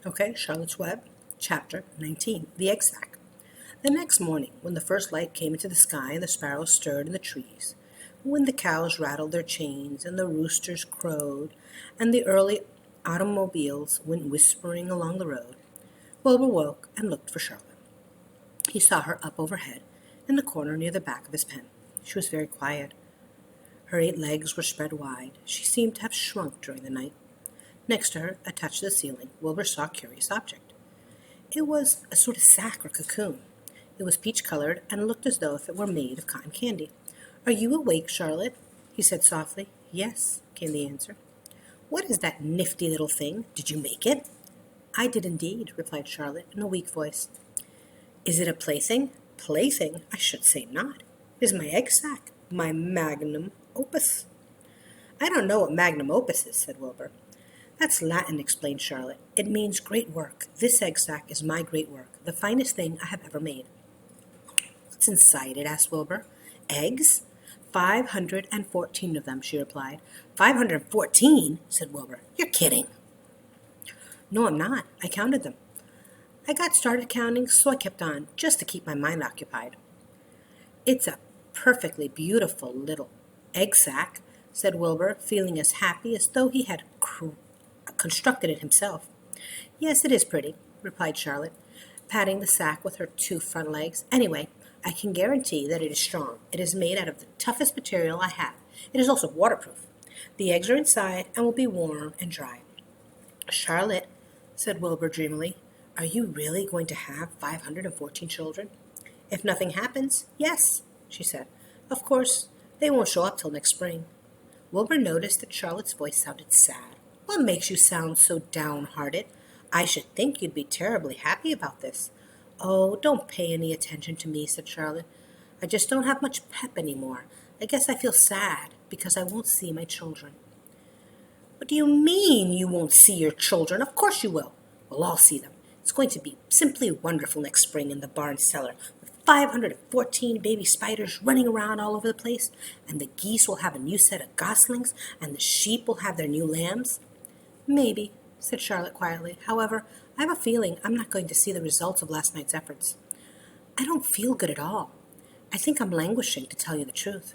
Okay, Charlotte's Web, Chapter 19, The Egg Sac. The next morning, when the first light came into the sky and the sparrows stirred in the trees, when the cows rattled their chains and the roosters crowed and the early automobiles went whispering along the road, Wilbur woke and looked for Charlotte. He saw her up overhead in the corner near the back of his pen. She was very quiet. Her 8 legs were spread wide. She seemed to have shrunk during the night. Next to her, attached to the ceiling, Wilbur saw a curious object. It was a sort of sack or cocoon. It was peach-colored and looked as though it were made of cotton candy. "Are you awake, Charlotte?" he said softly. "Yes," came the answer. "What is that nifty little thing? Did you make it?" "I did indeed," replied Charlotte in a weak voice. "Is it a plaything?" "Plaything? I should say not. It is my egg sac, my magnum opus." "I don't know what magnum opus is," said Wilbur. "That's Latin," explained Charlotte. "It means great work. This egg sac is my great work, the finest thing I have ever made." "What's inside it?" asked Wilbur. "Eggs? 514 of them," she replied. 514? Said Wilbur. "You're kidding." "No, I'm not. I counted them. I got started counting, so I kept on, just to keep my mind occupied." "It's a perfectly beautiful little egg sac," said Wilbur, feeling as happy as though he had constructed it himself. "Yes, it is pretty," replied Charlotte, patting the sack with her 2 front legs. "Anyway, I can guarantee that it is strong. It is made out of the toughest material I have. It is also waterproof. The eggs are inside and will be warm and dry." "Charlotte," said Wilbur dreamily, "are you really going to have 514 children?" "If nothing happens, yes," she said. "Of course, they won't show up till next spring." Wilbur noticed that Charlotte's voice sounded sad. "What makes you sound so downhearted? I should think you'd be terribly happy about this." "Oh, don't pay any attention to me," said Charlotte. "I just don't have much pep anymore. I guess I feel sad because I won't see my children." "What do you mean you won't see your children? Of course you will. We'll all see them. It's going to be simply wonderful next spring in the barn cellar, with 514 baby spiders running around all over the place, and the geese will have a new set of goslings, and the sheep will have their new lambs." "Maybe," said Charlotte quietly. "However, I have a feeling I'm not going to see the results of last night's efforts. I don't feel good at all. I think I'm languishing, to tell you the truth."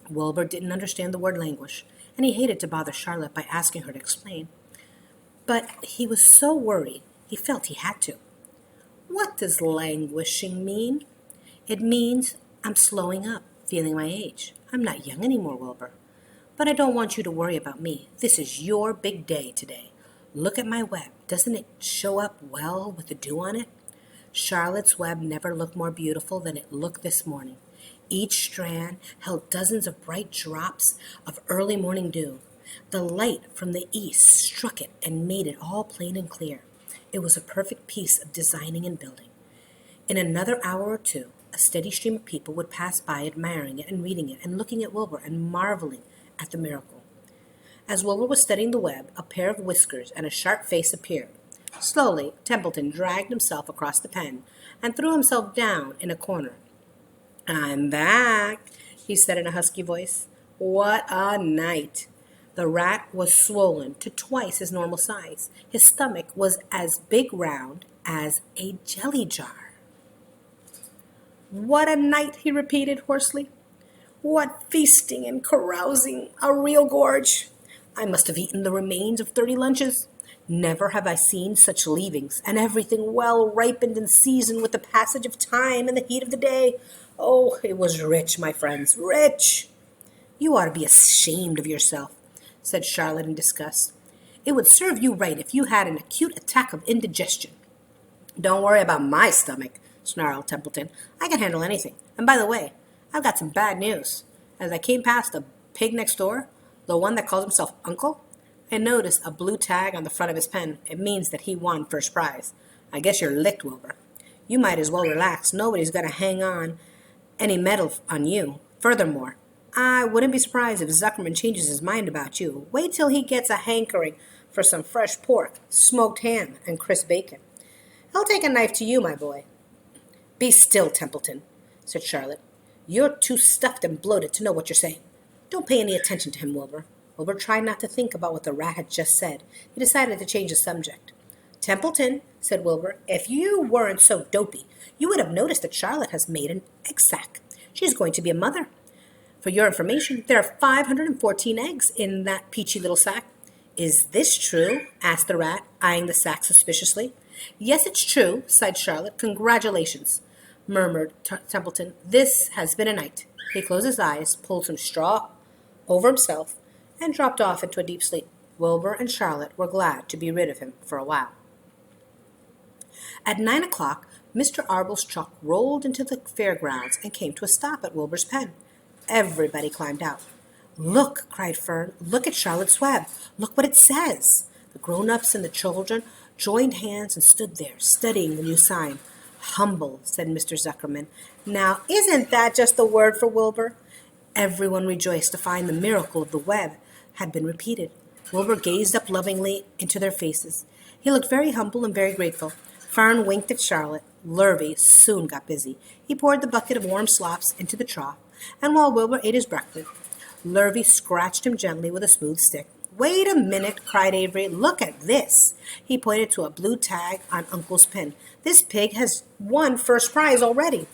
Wilbur didn't understand the word languish, and he hated to bother Charlotte by asking her to explain. But he was so worried, he felt he had to. "What does languishing mean?" "It means I'm slowing up, feeling my age. I'm not young anymore, Wilbur. But I don't want you to worry about me. This is your big day today. Look at my web. Doesn't it show up well with the dew on it?" Charlotte's web never looked more beautiful than it looked this morning. Each strand held dozens of bright drops of early morning dew. The light from the east struck it and made it all plain and clear. It was a perfect piece of designing and building. In another hour or two, a steady stream of people would pass by admiring it and reading it and looking at Wilbur and marveling at the miracle. As Wilbur was studying the web, a pair of whiskers and a sharp face appeared. Slowly, Templeton dragged himself across the pen and threw himself down in a corner. "I'm back," he said in a husky voice. "What a night!" The rat was swollen to twice his normal size. His stomach was as big round as a jelly jar. "What a night!" he repeated hoarsely. "What feasting and carousing! A real gorge! I must have eaten the remains of 30 lunches. Never have I seen such leavings, and everything well ripened and seasoned with the passage of time and the heat of the day. Oh, it was rich, my friends, rich!" "You ought to be ashamed of yourself," said Charlotte in disgust. "It would serve you right if you had an acute attack of indigestion." "Don't worry about my stomach," snarled Templeton. "I can handle anything. And by the way, I've got some bad news. As I came past the pig next door, the one that calls himself Uncle, I noticed a blue tag on the front of his pen. It means that he won first prize. I guess you're licked, Wilbur. You might as well relax. Nobody's going to hang on any medal on you. Furthermore, I wouldn't be surprised if Zuckerman changes his mind about you. Wait till he gets a hankering for some fresh pork, smoked ham, and crisp bacon. He'll take a knife to you, my boy." "Be still, Templeton," said Charlotte. "You're too stuffed and bloated to know what you're saying. Don't pay any attention to him, Wilbur." Wilbur tried not to think about what the rat had just said. He decided to change the subject. "Templeton," said Wilbur, "if you weren't so dopey, you would have noticed that Charlotte has made an egg sac. She is going to be a mother. For your information, there are 514 eggs in that peachy little sack." "Is this true?" asked the rat, eyeing the sack suspiciously. "Yes, it's true," sighed Charlotte. "Congratulations," murmured Templeton. "This has been a night." He closed his eyes, pulled some straw over himself, and dropped off into a deep sleep. Wilbur and Charlotte were glad to be rid of him for a while. At 9 o'clock, Mr. Arbel's truck rolled into the fairgrounds and came to a stop at Wilbur's pen. Everybody climbed out. "Look," cried Fern. "Look at Charlotte's web. Look what it says." The grown-ups and the children joined hands and stood there, studying the new sign. "Humble," said Mr. Zuckerman. "Now, isn't that just the word for Wilbur?" Everyone rejoiced to find the miracle of the web had been repeated. Wilbur gazed up lovingly into their faces. He looked very humble and very grateful. Fern winked at Charlotte. Lurvy soon got busy. He poured the bucket of warm slops into the trough, and while Wilbur ate his breakfast, Lurvy scratched him gently with a smooth stick. "Wait a minute," cried Avery. "Look at this." He pointed to a blue tag on Uncle's pen. "This pig has won first prize already."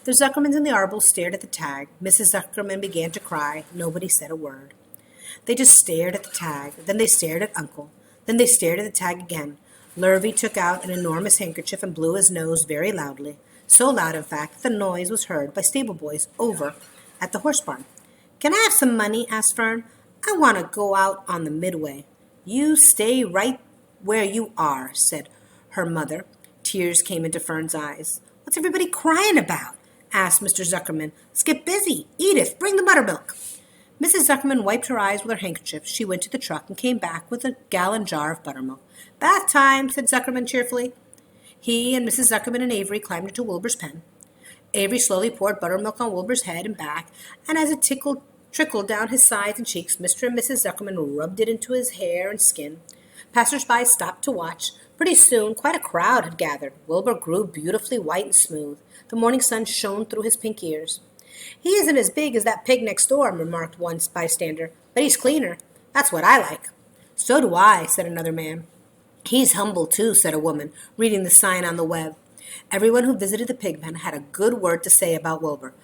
The Zuckermans and the Arbels stared at the tag. Mrs. Zuckerman began to cry. Nobody said a word. They just stared at the tag. Then they stared at Uncle. Then they stared at the tag again. Lurvy took out an enormous handkerchief and blew his nose very loudly. So loud, in fact, that the noise was heard by stable boys over at the horse barn. "Can I have some money?" asked Fern. "I want to go out on the midway." "You stay right where you are," said her mother. Tears came into Fern's eyes. "What's everybody crying about?" asked Mr. Zuckerman. "Let's get busy. Edith, bring the buttermilk." Mrs. Zuckerman wiped her eyes with her handkerchief. She went to the truck and came back with a gallon jar of buttermilk. "Bath time," said Zuckerman cheerfully. He and Mrs. Zuckerman and Avery climbed into Wilbur's pen. Avery slowly poured buttermilk on Wilbur's head and back, and as it trickled down his sides and cheeks, Mr. and Mrs. Zuckerman rubbed it into his hair and skin. Passers-by stopped to watch. Pretty soon, quite a crowd had gathered. Wilbur grew beautifully white and smooth. The morning sun shone through his pink ears. "He isn't as big as that pig next door," remarked one bystander, "but he's cleaner. That's what I like." "So do I," said another man. "He's humble, too," said a woman, reading the sign on the web. Everyone who visited the pig pen had a good word to say about Wilbur.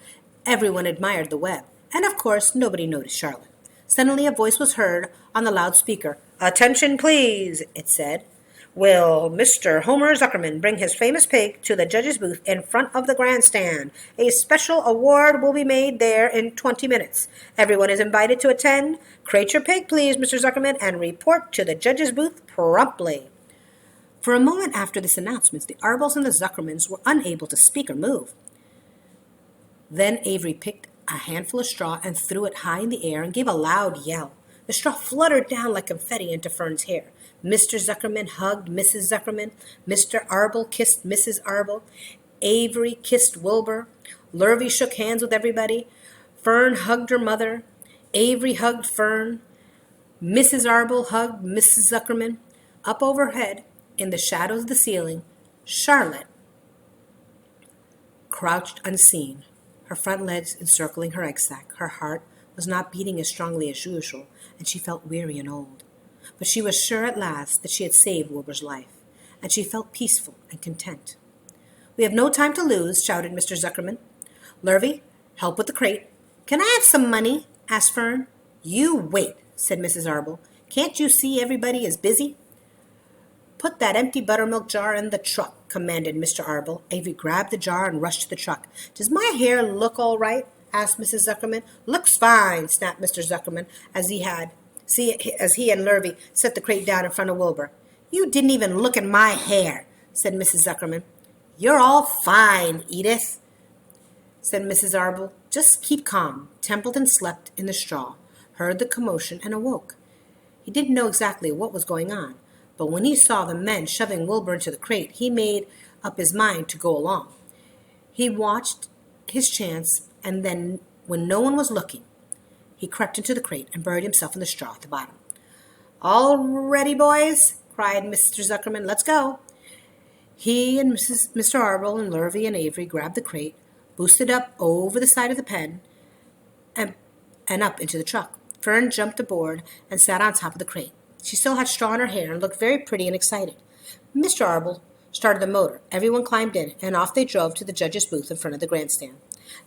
Everyone admired the web, and of course nobody noticed Charlotte. Suddenly a voice was heard on the loudspeaker. "Attention, please," it said. "Will Mr. Homer Zuckerman bring his famous pig to the judge's booth in front of the grandstand? A special award will be made there in 20 minutes. Everyone is invited to attend. Crate your pig, please, Mr. Zuckerman, and report to the judge's booth promptly." For a moment after this announcement, the Arbels and the Zuckermans were unable to speak or move. Then Avery picked a handful of straw and threw it high in the air and gave a loud yell. The straw fluttered down like confetti into Fern's hair. Mr. Zuckerman hugged Mrs. Zuckerman. Mr. Arbel kissed Mrs. Arbel. Avery kissed Wilbur. Lurvy shook hands with everybody. Fern hugged her mother. Avery hugged Fern. Mrs. Arbel hugged Mrs. Zuckerman. Up overhead, in the shadows of the ceiling, Charlotte crouched unseen, her front legs encircling her egg sac. Her heart was not beating as strongly as usual, and she felt weary and old. But she was sure at last that she had saved Wilbur's life, and she felt peaceful and content. "We have no time to lose," shouted Mr. Zuckerman. "Lurvy, help with the crate." "Can I have some money?" asked Fern. "You wait," said Mrs. Arbel. "Can't you see everybody is busy?" "Put that empty buttermilk jar in the truck," commanded Mr. Arbel. Avery grabbed the jar and rushed to the truck. "Does my hair look all right?" asked Mrs. Zuckerman. "Looks fine," snapped Mr. Zuckerman as he and Lurvy set the crate down in front of Wilbur. "You didn't even look at my hair," said Mrs. Zuckerman. "You're all fine, Edith," said Mrs. Arbel. "Just keep calm." Templeton slept in the straw, heard the commotion, and awoke. He didn't know exactly what was going on, but when he saw the men shoving Wilbur into the crate, he made up his mind to go along. He watched his chance, and then, when no one was looking, he crept into the crate and buried himself in the straw at the bottom. "All ready, boys?" cried Mr. Zuckerman. "Let's go." He and Mr. Arbel and Lurvy and Avery grabbed the crate, boosted up over the side of the pen, and up into the truck. Fern jumped aboard and sat on top of the crate. She still had straw in her hair and looked very pretty and excited. Mr. Arble started the motor. Everyone climbed in, and off they drove to the judge's booth in front of the grandstand.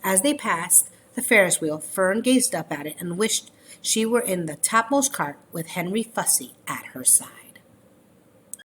As they passed the Ferris wheel, Fern gazed up at it and wished she were in the topmost cart with Henry Fussy at her side.